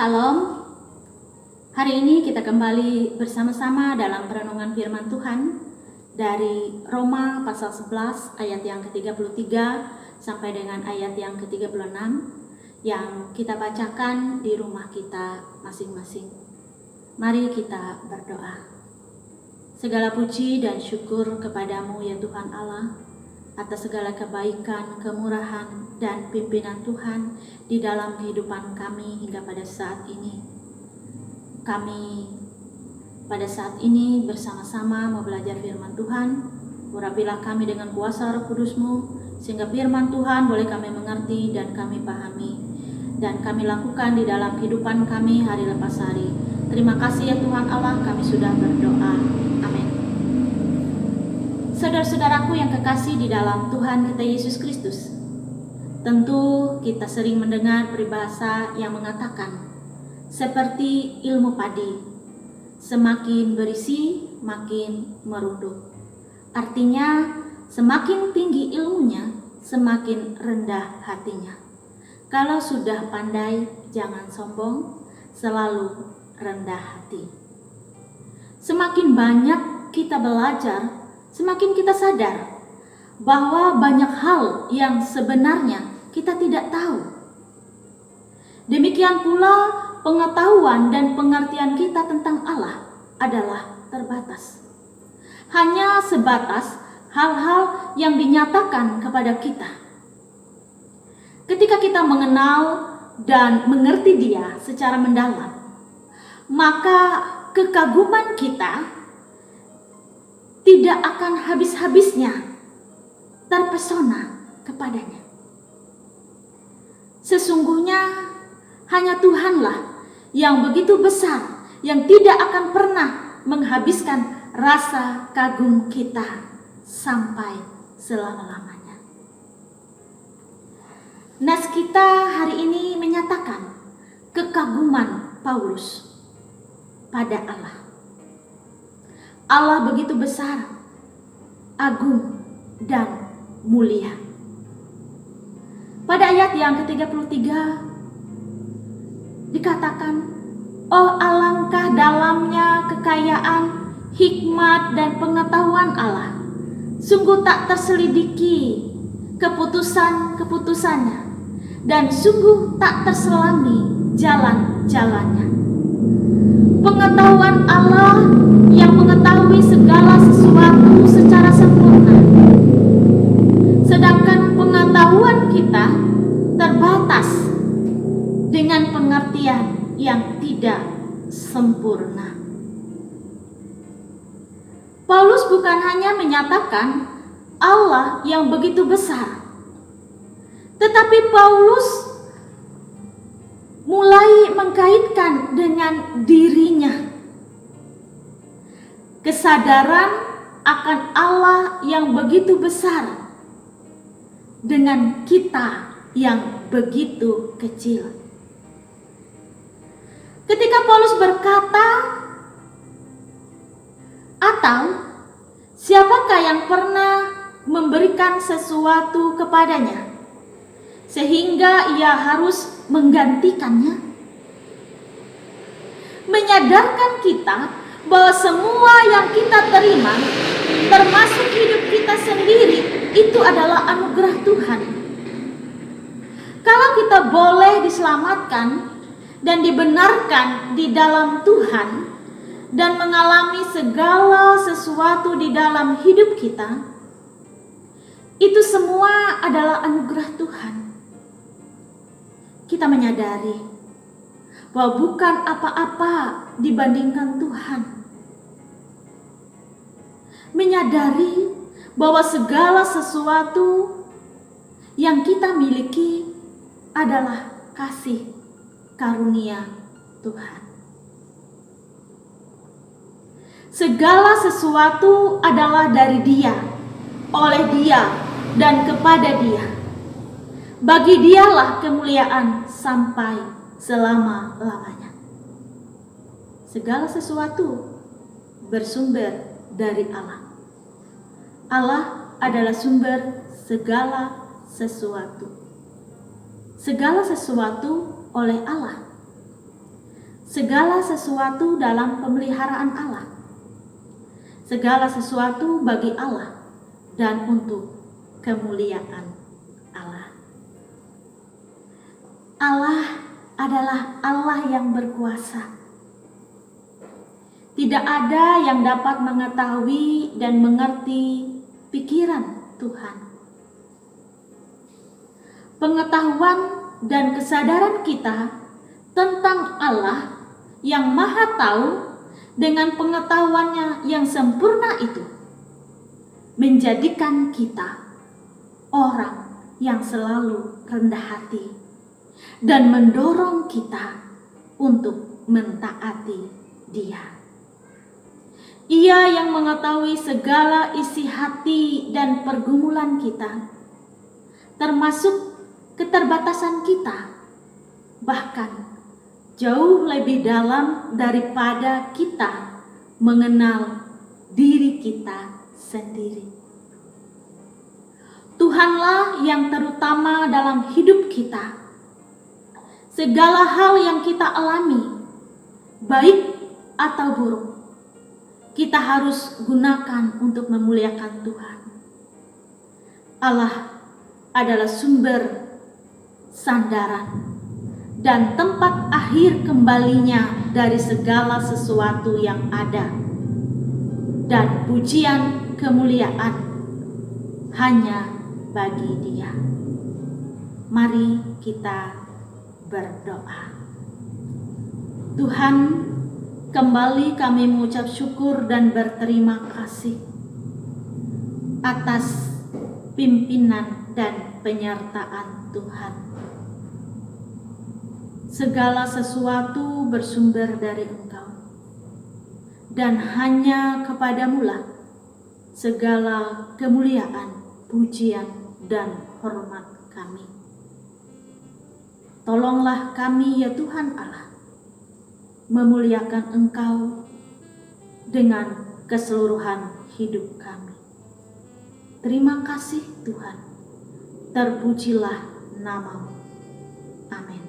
Salam. Hari ini kita kembali bersama-sama dalam perenungan firman Tuhan dari Roma pasal 11 ayat yang ke-33 sampai dengan ayat yang ke-36 yang kita bacakan di rumah kita masing-masing. Mari kita berdoa. Segala puji dan syukur kepadamu ya Tuhan Allah, atas segala kebaikan, kemurahan, dan pimpinan Tuhan di dalam kehidupan kami hingga pada saat ini. Kami pada saat ini bersama-sama mau belajar firman Tuhan. Urapilah kami dengan kuasa Roh Kudus-Mu, sehingga firman Tuhan boleh kami mengerti dan kami pahami, dan kami lakukan di dalam kehidupan kami hari lepas hari. Terima kasih ya Tuhan Allah, kami sudah berdoa. Amin. Saudara-saudaraku yang kekasih di dalam Tuhan kita Yesus Kristus, tentu kita sering mendengar peribahasa yang mengatakan, seperti ilmu padi, semakin berisi makin merunduk. Artinya, semakin tinggi ilmunya, semakin rendah hatinya. Kalau sudah pandai, jangan sombong, selalu rendah hati. Semakin banyak kita belajar, semakin kita sadar bahwa banyak hal yang sebenarnya kita tidak tahu. Demikian pula pengetahuan dan pengertian kita tentang Allah adalah terbatas. Hanya sebatas hal-hal yang dinyatakan kepada kita. Ketika kita mengenal dan mengerti Dia secara mendalam, maka kekaguman kita tidak akan habis-habisnya terpesona kepadanya. Sesungguhnya hanya Tuhanlah yang begitu besar, yang tidak akan pernah menghabiskan rasa kagum kita sampai selama-lamanya. Nas kita hari ini menyatakan kekaguman Paulus pada Allah. Allah begitu besar, agung, dan mulia. Pada ayat yang ke-33 dikatakan, oh alangkah dalamnya kekayaan, hikmat, dan pengetahuan Allah. Sungguh tak terselidiki keputusan-keputusannya, dan sungguh tak terselami jalan-jalannya. Pengetahuan Allah yang mengetahui segala sesuatu secara sempurna. Sedangkan pengetahuan kita terbatas dengan pengertian yang tidak sempurna. Paulus bukan hanya menyatakan Allah yang begitu besar, tetapi Paulus mulai mengkaitkan dengan dirinya. Kesadaran akan Allah yang begitu besar dengan kita yang begitu kecil. Ketika Paulus berkata, atau siapakah yang pernah memberikan sesuatu kepadanya sehingga ia harus menggantikannya? Menyadarkan kita bahwa semua yang kita terima, termasuk hidup kita sendiri, itu adalah anugerah Tuhan. Kalau kita boleh diselamatkan dan dibenarkan di dalam Tuhan dan mengalami segala sesuatu di dalam hidup kita, itu semua adalah anugerah Tuhan. Kita menyadari bahwa bukan apa-apa dibandingkan Tuhan. Menyadari bahwa segala sesuatu yang kita miliki adalah kasih karunia Tuhan. Segala sesuatu adalah dari Dia, oleh Dia, dan kepada Dia. Bagi Dialah kemuliaan sampai selama-lamanya. Segala sesuatu bersumber dari Allah. Allah adalah sumber segala sesuatu. Segala sesuatu oleh Allah. segala sesuatu dalam pemeliharaan Allah. Segala sesuatu bagi Allah dan untuk kemuliaan Allah. Allah adalah Allah yang berkuasa. Tidak ada yang dapat mengetahui dan mengerti pikiran Tuhan. Pengetahuan dan kesadaran kita tentang Allah yang Maha Tahu dengan pengetahuannya yang sempurna itu menjadikan kita orang yang selalu rendah hati dan mendorong kita untuk mentaati Dia. Ia yang mengetahui segala isi hati dan pergumulan kita, termasuk keterbatasan kita, bahkan jauh lebih dalam daripada kita mengenal diri kita sendiri. Tuhanlah yang terutama dalam hidup kita. Segala hal yang kita alami, baik atau buruk, kita harus gunakan untuk memuliakan Tuhan. Allah adalah sumber sandaran dan tempat akhir kembalinya dari segala sesuatu yang ada, dan pujian kemuliaan hanya bagi Dia. Mari kita berdoa. Tuhan, kembali kami mengucap syukur dan berterima kasih atas pimpinan dan penyertaan Tuhan. Segala sesuatu bersumber dari Engkau, dan hanya kepadamu-lah segala kemuliaan, pujian, dan hormat kami. Tolonglah kami ya Tuhan Allah, memuliakan Engkau dengan keseluruhan hidup kami. Terima kasih Tuhan, terpujilah nama-Mu. Amin.